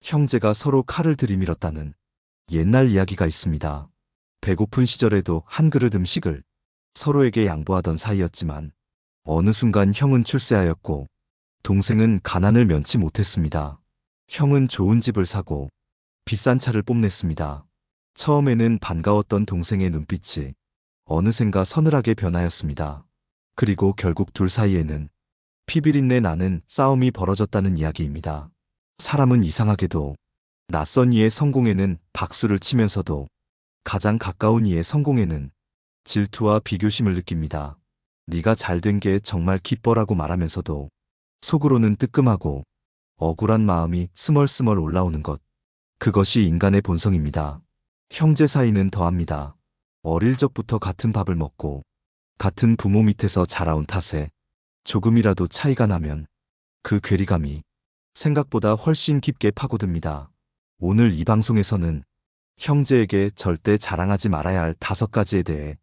형제가 서로 칼을 들이밀었다는 옛날 이야기가 있습니다. 배고픈 시절에도 한 그릇 음식을 서로에게 양보하던 사이였지만 어느 순간 형은 출세하였고 동생은 가난을 면치 못했습니다. 형은 좋은 집을 사고 비싼 차를 뽐냈습니다. 처음에는 반가웠던 동생의 눈빛이 어느샌가 서늘하게 변하였습니다. 그리고 결국 둘 사이에는 피비린내 나는 싸움이 벌어졌다는 이야기입니다. 사람은 이상하게도 낯선 이의 성공에는 박수를 치면서도 가장 가까운 이의 성공에는 질투와 비교심을 느낍니다. 네가 잘된 게 정말 기뻐라고 말하면서도 속으로는 뜨끔하고 억울한 마음이 스멀스멀 올라오는 것. 그것이 인간의 본성입니다. 형제 사이는 더합니다. 어릴 적부터 같은 밥을 먹고 같은 부모 밑에서 자라온 탓에 조금이라도 차이가 나면 그 괴리감이 생각보다 훨씬 깊게 파고듭니다. 오늘 이 방송에서는 형제에게 절대 자랑하지 말아야 할 5가지에 대해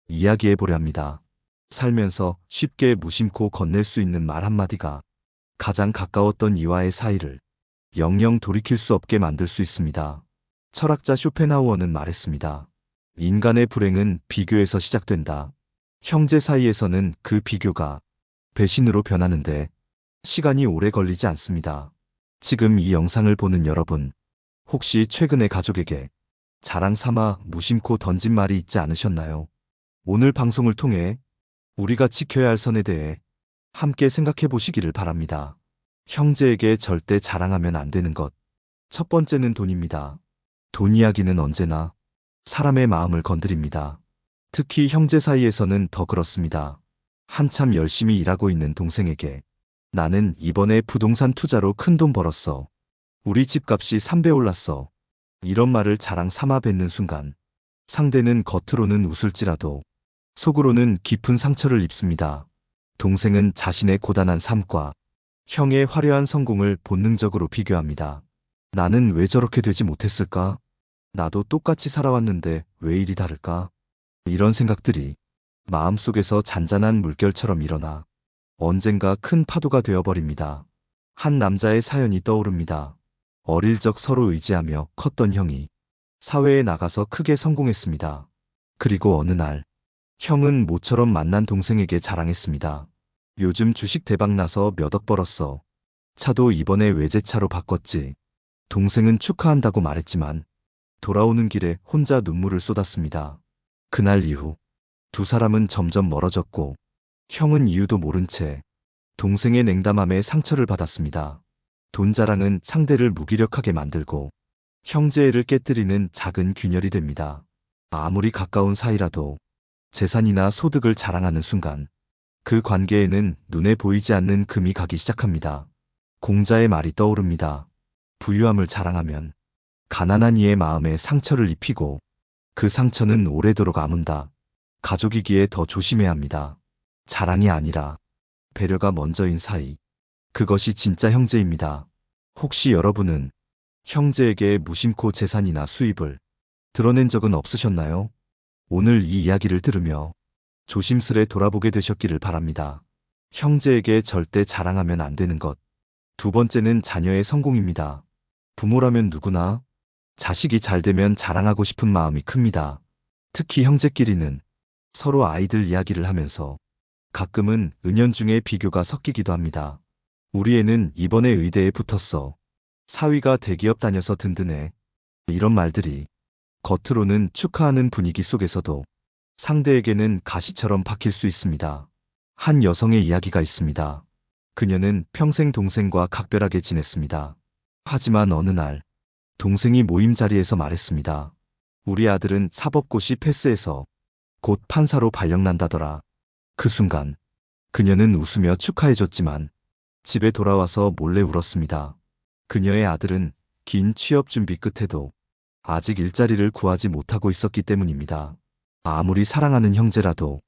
이야기해 보려 합니다. 살면서 쉽게 무심코 건넬 수 있는 말 한마디가 가장 가까웠던 이와의 사이를 영영 돌이킬 수 없게 만들 수 있습니다. 철학자 쇼펜하우어는 말했습니다. 인간의 불행은 비교에서 시작된다. 형제 사이에서는 그 비교가 배신으로 변하는데 시간이 오래 걸리지 않습니다. 지금 이 영상을 보는 여러분, 혹시 최근에 가족에게 자랑 삼아 무심코 던진 말이 있지 않으셨나요? 오늘 방송을 통해 우리가 지켜야 할 선에 대해 함께 생각해 보시기를 바랍니다. 형제에게 절대 자랑하면 안 되는 것. 첫 번째는 돈입니다. 돈 이야기는 언제나 사람의 마음을 건드립니다. 특히 형제 사이에서는 더 그렇습니다. 한참 열심히 일하고 있는 동생에게 나는 이번에 부동산 투자로 큰 돈 벌었어. 우리 집값이 3배 올랐어. 이런 말을 자랑 삼아 뱉는 순간 상대는 겉으로는 웃을지라도 속으로는 깊은 상처를 입습니다. 동생은 자신의 고단한 삶과 형의 화려한 성공을 본능적으로 비교합니다. 나는 왜 저렇게 되지 못했을까? 나도 똑같이 살아왔는데 왜 일이 다를까? 이런 생각들이 마음속에서 잔잔한 물결처럼 일어나 언젠가 큰 파도가 되어버립니다. 한 남자의 사연이 떠오릅니다. 어릴 적 서로 의지하며 컸던 형이 사회에 나가서 크게 성공했습니다. 그리고 어느 날 형은 모처럼 만난 동생에게 자랑했습니다. 요즘 주식 대박 나서 몇 억 벌었어. 차도 이번에 외제차로 바꿨지. 동생은 축하한다고 말했지만 돌아오는 길에 혼자 눈물을 쏟았습니다. 그날 이후 두 사람은 점점 멀어졌고 형은 이유도 모른 채 동생의 냉담함에 상처를 받았습니다. 돈 자랑은 상대를 무기력하게 만들고 형제애를 깨뜨리는 작은 균열이 됩니다. 아무리 가까운 사이라도 재산이나 소득을 자랑하는 순간 그 관계에는 눈에 보이지 않는 금이 가기 시작합니다. 공자의 말이 떠오릅니다. 부유함을 자랑하면 가난한 이의 마음에 상처를 입히고 그 상처는 오래도록 아문다. 가족이기에 더 조심해야 합니다. 자랑이 아니라 배려가 먼저인 사이. 그것이 진짜 형제입니다. 혹시 여러분은 형제에게 무심코 재산이나 수입을 드러낸 적은 없으셨나요? 오늘 이 이야기를 들으며 조심스레 돌아보게 되셨기를 바랍니다. 형제에게 절대 자랑하면 안 되는 것. 두 번째는 자녀의 성공입니다. 부모라면 누구나 자식이 잘 되면 자랑하고 싶은 마음이 큽니다. 특히 형제끼리는 서로 아이들 이야기를 하면서 가끔은 은연중에 비교가 섞이기도 합니다. 우리 애는 이번에 의대에 붙었어. 사위가 대기업 다녀서 든든해. 이런 말들이 겉으로는 축하하는 분위기 속에서도 상대에게는 가시처럼 박힐 수 있습니다. 한 여성의 이야기가 있습니다. 그녀는 평생 동생과 각별하게 지냈습니다. 하지만 어느 날 동생이 모임 자리에서 말했습니다. 우리 아들은 사법고시 패스해서 곧 판사로 발령난다더라. 그 순간 그녀는 웃으며 축하해줬지만 집에 돌아와서 몰래 울었습니다. 그녀의 아들은 긴 취업 준비 끝에도 아직 일자리를 구하지 못하고 있었기 때문입니다. 아무리 사랑하는 형제라도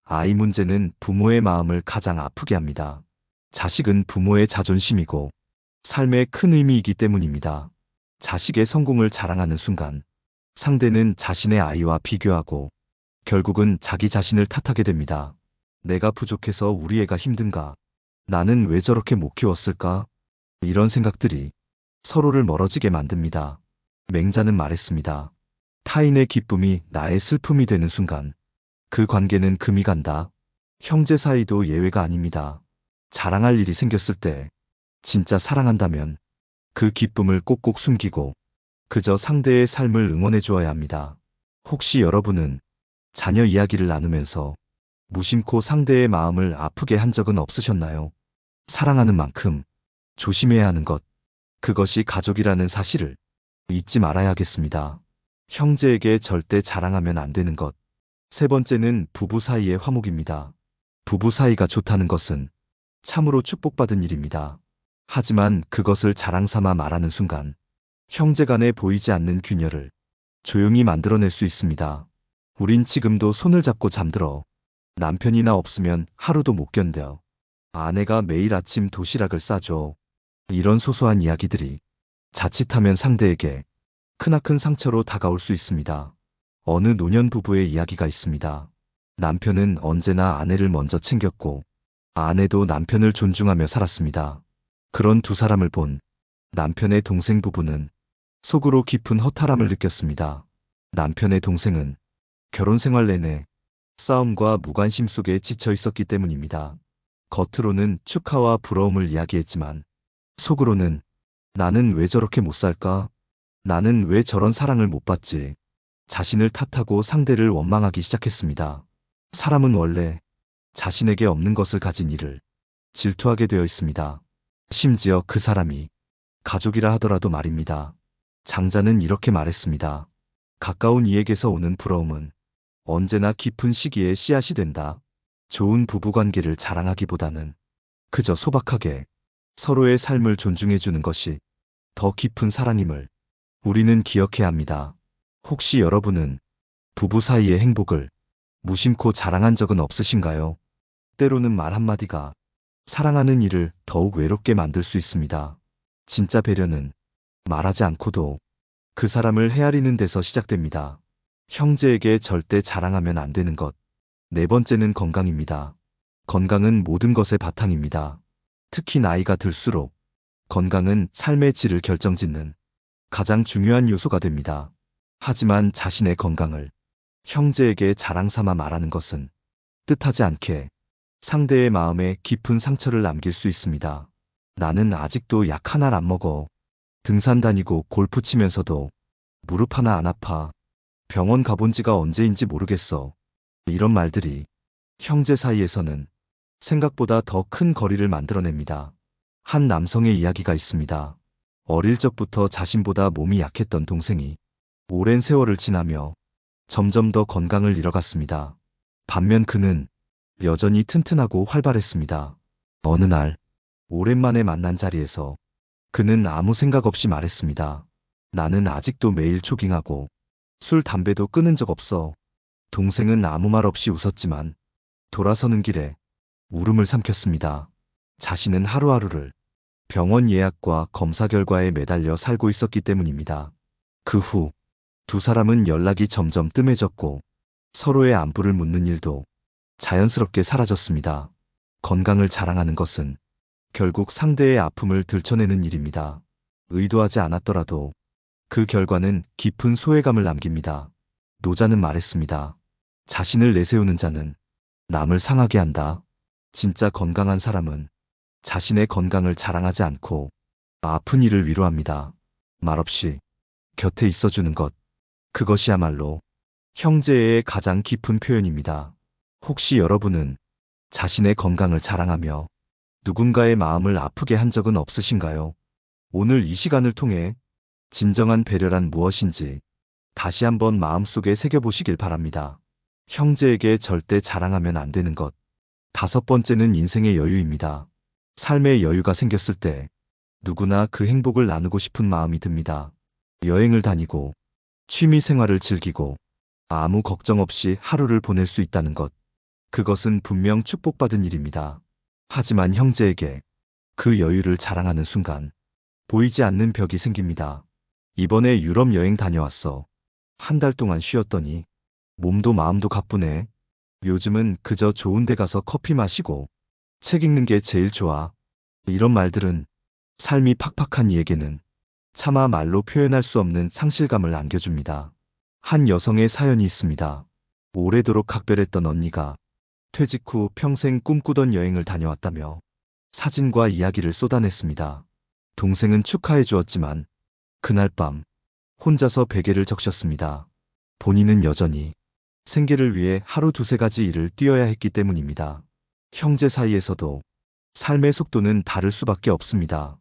아이 문제는 부모의 마음을 가장 아프게 합니다. 자식은 부모의 자존심이고 삶의 큰 의미이기 때문입니다. 자식의 성공을 자랑하는 순간 상대는 자신의 아이와 비교하고 결국은 자기 자신을 탓하게 됩니다. 내가 부족해서 우리 애가 힘든가? 나는 왜 저렇게 못 키웠을까? 이런 생각들이 서로를 멀어지게 만듭니다. 맹자는 말했습니다. 타인의 기쁨이 나의 슬픔이 되는 순간 그 관계는 금이 간다. 형제 사이도 예외가 아닙니다. 자랑할 일이 생겼을 때 진짜 사랑한다면 그 기쁨을 꼭꼭 숨기고 그저 상대의 삶을 응원해 주어야 합니다. 혹시 여러분은 자녀 이야기를 나누면서 무심코 상대의 마음을 아프게 한 적은 없으셨나요? 사랑하는 만큼 조심해야 하는 것, 그것이 가족이라는 사실을 잊지 말아야겠습니다. 형제에게 절대 자랑하면 안 되는 것. 세 번째는 부부 사이의 화목입니다. 부부 사이가 좋다는 것은 참으로 축복받은 일입니다. 하지만 그것을 자랑 삼아 말하는 순간 형제 간에 보이지 않는 균열을 조용히 만들어낼 수 있습니다. 우린 지금도 손을 잡고 잠들어. 남편이나 없으면 하루도 못 견뎌. 아내가 매일 아침 도시락을 싸줘. 이런 소소한 이야기들이 자칫하면 상대에게 크나큰 상처로 다가올 수 있습니다. 어느 노년 부부의 이야기가 있습니다. 남편은 언제나 아내를 먼저 챙겼고 아내도 남편을 존중하며 살았습니다. 그런 두 사람을 본 남편의 동생 부부는 속으로 깊은 허탈함을 느꼈습니다. 남편의 동생은 결혼 생활 내내 싸움과 무관심 속에 지쳐 있었기 때문입니다. 겉으로는 축하와 부러움을 이야기했지만 속으로는 나는 왜 저렇게 못 살까? 나는 왜 저런 사랑을 못 받지? 자신을 탓하고 상대를 원망하기 시작했습니다. 사람은 원래 자신에게 없는 것을 가진 이를 질투하게 되어 있습니다. 심지어 그 사람이 가족이라 하더라도 말입니다. 장자는 이렇게 말했습니다. 가까운 이에게서 오는 부러움은 언제나 깊은 시기에 씨앗이 된다. 좋은 부부관계를 자랑하기보다는 그저 소박하게 서로의 삶을 존중해주는 것이 더 깊은 사랑임을 우리는 기억해야 합니다. 혹시 여러분은 부부 사이의 행복을 무심코 자랑한 적은 없으신가요? 때로는 말 한마디가 사랑하는 이를 더욱 외롭게 만들 수 있습니다. 진짜 배려는 말하지 않고도 그 사람을 헤아리는 데서 시작됩니다. 형제에게 절대 자랑하면 안 되는 것. 네 번째는 건강입니다. 건강은 모든 것의 바탕입니다. 특히 나이가 들수록 건강은 삶의 질을 결정짓는 가장 중요한 요소가 됩니다. 하지만 자신의 건강을 형제에게 자랑 삼아 말하는 것은 뜻하지 않게 상대의 마음에 깊은 상처를 남길 수 있습니다. 나는 아직도 약 하나를 안 먹어. 등산 다니고 골프 치면서도 무릎 하나 안 아파. 병원 가본 지가 언제인지 모르겠어. 이런 말들이 형제 사이에서는 생각보다 더 큰 거리를 만들어냅니다. 한 남성의 이야기가 있습니다. 어릴 적부터 자신보다 몸이 약했던 동생이 오랜 세월을 지나며 점점 더 건강을 잃어갔습니다. 반면 그는 여전히 튼튼하고 활발했습니다. 어느 날 오랜만에 만난 자리에서 그는 아무 생각 없이 말했습니다. 나는 아직도 매일 조깅하고 술, 담배도 끊은 적 없어. 동생은 아무 말 없이 웃었지만 돌아서는 길에 울음을 삼켰습니다. 자신은 하루하루를 병원 예약과 검사 결과에 매달려 살고 있었기 때문입니다. 그 후 두 사람은 연락이 점점 뜸해졌고 서로의 안부를 묻는 일도 자연스럽게 사라졌습니다. 건강을 자랑하는 것은 결국 상대의 아픔을 들춰내는 일입니다. 의도하지 않았더라도 그 결과는 깊은 소외감을 남깁니다. 노자는 말했습니다. 자신을 내세우는 자는 남을 상하게 한다. 진짜 건강한 사람은 자신의 건강을 자랑하지 않고 아픈 이를 위로합니다. 말없이 곁에 있어주는 것. 그것이야말로 형제의 가장 깊은 표현입니다. 혹시 여러분은 자신의 건강을 자랑하며 누군가의 마음을 아프게 한 적은 없으신가요? 오늘 이 시간을 통해 진정한 배려란 무엇인지 다시 한번 마음속에 새겨보시길 바랍니다. 형제에게 절대 자랑하면 안 되는 것. 다섯 번째는 인생의 여유입니다. 삶의 여유가 생겼을 때 누구나 그 행복을 나누고 싶은 마음이 듭니다. 여행을 다니고 취미 생활을 즐기고 아무 걱정 없이 하루를 보낼 수 있다는 것. 그것은 분명 축복받은 일입니다. 하지만 형제에게 그 여유를 자랑하는 순간 보이지 않는 벽이 생깁니다. 이번에 유럽 여행 다녀왔어. 한 달 동안 쉬었더니 몸도 마음도 가쁘네. 요즘은 그저 좋은 데 가서 커피 마시고 책 읽는 게 제일 좋아. 이런 말들은 삶이 팍팍한 이에게는 차마 말로 표현할 수 없는 상실감을 안겨줍니다. 한 여성의 사연이 있습니다. 오래도록 각별했던 언니가 퇴직 후 평생 꿈꾸던 여행을 다녀왔다며 사진과 이야기를 쏟아냈습니다. 동생은 축하해 주었지만 그날 밤 혼자서 베개를 적셨습니다. 본인은 여전히 생계를 위해 하루 두세 가지 일을 뛰어야 했기 때문입니다. 형제 사이에서도 삶의 속도는 다를 수밖에 없습니다.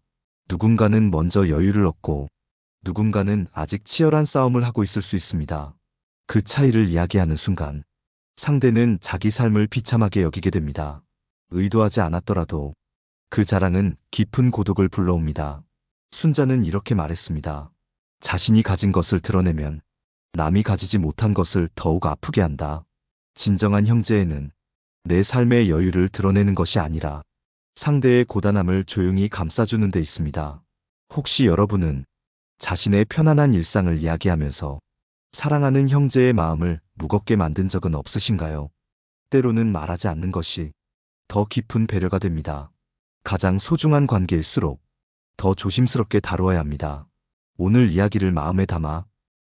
누군가는 먼저 여유를 얻고 누군가는 아직 치열한 싸움을 하고 있을 수 있습니다. 그 차이를 이야기하는 순간 상대는 자기 삶을 비참하게 여기게 됩니다. 의도하지 않았더라도 그 자랑은 깊은 고독을 불러옵니다. 순자는 이렇게 말했습니다. 자신이 가진 것을 드러내면 남이 가지지 못한 것을 더욱 아프게 한다. 진정한 형제에는 내 삶의 여유를 드러내는 것이 아니라 상대의 고단함을 조용히 감싸주는 데 있습니다. 혹시 여러분은 자신의 편안한 일상을 이야기하면서 사랑하는 형제의 마음을 무겁게 만든 적은 없으신가요? 때로는 말하지 않는 것이 더 깊은 배려가 됩니다. 가장 소중한 관계일수록 더 조심스럽게 다루어야 합니다. 오늘 이야기를 마음에 담아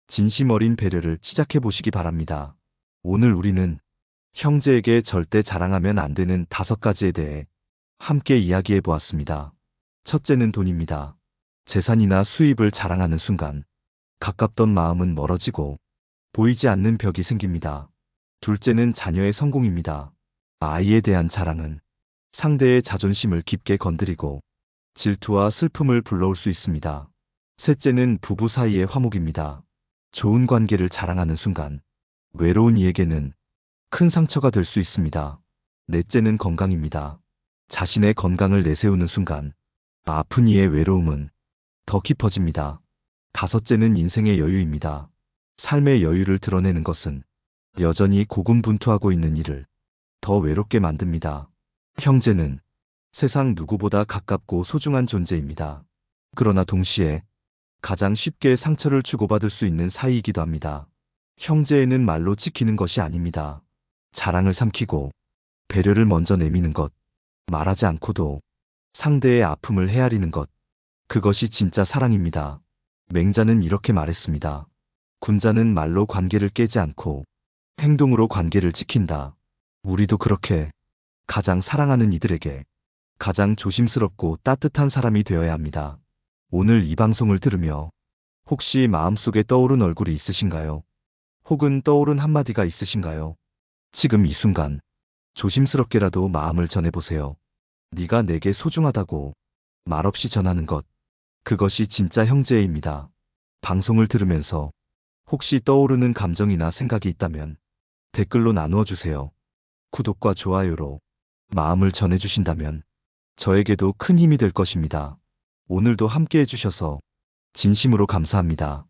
진심 어린 배려를 시작해 보시기 바랍니다. 오늘 우리는 형제에게 절대 자랑하면 안 되는 5가지에 대해 함께 이야기해 보았습니다. 첫째는 돈입니다. 재산이나 수입을 자랑하는 순간 가깝던 마음은 멀어지고 보이지 않는 벽이 생깁니다. 둘째는 자녀의 성공입니다. 아이에 대한 자랑은 상대의 자존심을 깊게 건드리고 질투와 슬픔을 불러올 수 있습니다. 셋째는 부부 사이의 화목입니다. 좋은 관계를 자랑하는 순간 외로운 이에게는 큰 상처가 될 수 있습니다. 넷째는 건강입니다. 자신의 건강을 내세우는 순간 아픈 이의 외로움은 더 깊어집니다. 다섯째는 인생의 여유입니다. 삶의 여유를 드러내는 것은 여전히 고군분투하고 있는 이를 더 외롭게 만듭니다. 형제는 세상 누구보다 가깝고 소중한 존재입니다. 그러나 동시에 가장 쉽게 상처를 주고받을 수 있는 사이이기도 합니다. 형제에는 말로 지키는 것이 아닙니다. 자랑을 삼키고 배려를 먼저 내미는 것, 말하지 않고도 상대의 아픔을 헤아리는 것, 그것이 진짜 사랑입니다. 맹자는 이렇게 말했습니다. 군자는 말로 관계를 깨지 않고 행동으로 관계를 지킨다. 우리도 그렇게 가장 사랑하는 이들에게 가장 조심스럽고 따뜻한 사람이 되어야 합니다. 오늘 이 방송을 들으며 혹시 마음속에 떠오른 얼굴이 있으신가요? 혹은 떠오른 한마디가 있으신가요? 지금 이 순간 조심스럽게라도 마음을 전해보세요. 네가 내게 소중하다고 말없이 전하는 것, 그것이 진짜 형제애입니다. 방송을 들으면서 혹시 떠오르는 감정이나 생각이 있다면 댓글로 나누어 주세요. 구독과 좋아요로 마음을 전해주신다면 저에게도 큰 힘이 될 것입니다. 오늘도 함께 해주셔서 진심으로 감사합니다.